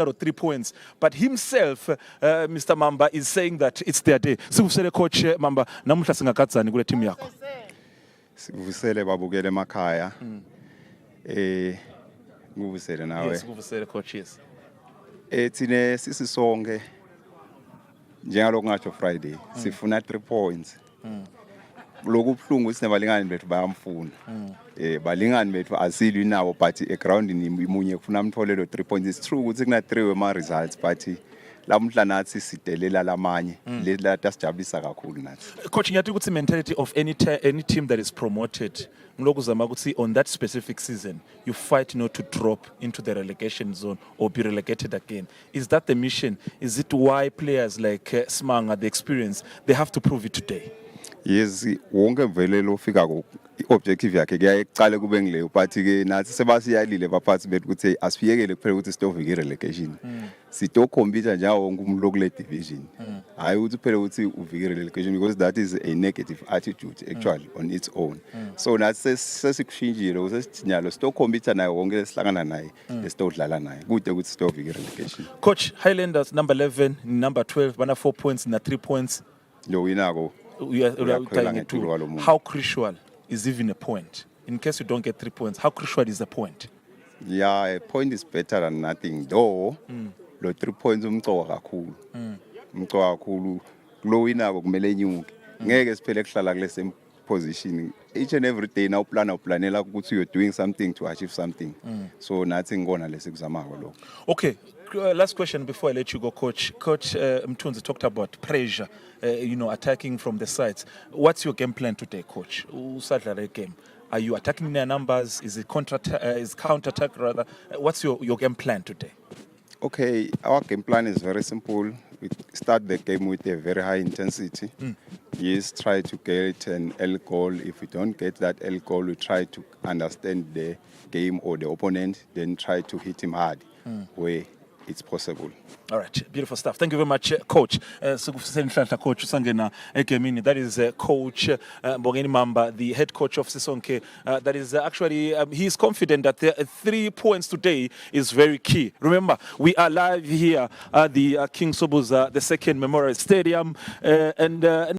or 3 points, but himself, Mr. Mamba, is saying that it's their day. Sikuvusele coach Mamba, namuhla singakadzani kule team yakho. Sikuvusele babukele emakhaya. Nguvusele nawe. Yes, sikuvusele coach, yes. Thine Sisonkhe njengalokho ngatsho Friday sifuna 3 points. Lokhu ubhlungu sinebalingani bethu bayamfuna. Balingani bethu asilwi nabo but eground imunye kufuna amtholelo 3 points. It's true ukuthi kuna 3 wema results but lamhla nathi sidelela lamanye leta sijabulisa kakhulu nathi. Coach, ngiyathi ukuthi mentality of any team that is promoted ngilokuzama ukuthi on that specific season you fight not to drop into the relegation zone or be relegated again. Is that the mission? Is it why players like Smanga, the experience, they have to prove it today? Yes, wonke vele lo fika ku objective yakhe kuyaqala kube ngileyo but ke nathi sebasiyalile baphathi bethu ukuthi asifiyekele kuphela ukuthi sitovike relegation. Sito compete njawo wonke umuntu lokule division. Hayi ukuthi kuphela ukuthi uvike relegation because that is a negative attitude actually on its own. So nathi sesikushinjile usesithinyalo sito compete nayo wonke lesihlangana naye lesitodlala naye kude ukuthi sitovike relegation. Coach, Highlanders number 11, number 12, bana 4 points na 3 points. Lo winako. How crucial is even a point? In case you don't get 3 points, how crucial is a point? Yeah, a point is better than nothing. Though, lo 3 points umcoka kakhulu. Umcoka kakhulu. Lo winako kumele nyuke. Ngeke siphele kuhlala kule same position. Each and every day now planela ukuthi you're doing something to achieve something. So nothing ngona lesikuzamako lo. Okay. Last question before I let you go, Coach. Coach Mtunzi talked about pressure, attacking from the sides. What's your game plan today, Coach? Usadlala game. Are you attacking their numbers? Is it counter-attack rather? What's your game plan today? Okay, our game plan is very simple. We start the game with a very high intensity. Yes, try to get an L goal. If we don't get that L goal, we try to understand the game or the opponent, then try to hit him hard where it's possible. All right, beautiful stuff. Thank you very much, Coach. Coach Usangena Egemini. That is Coach Mbongeni Mamba, the head coach of Sisonkhe. That is actually, he is confident that the 3 points today is very key. Remember, we are live here at the King Sobuza, the second Memorial Stadium, and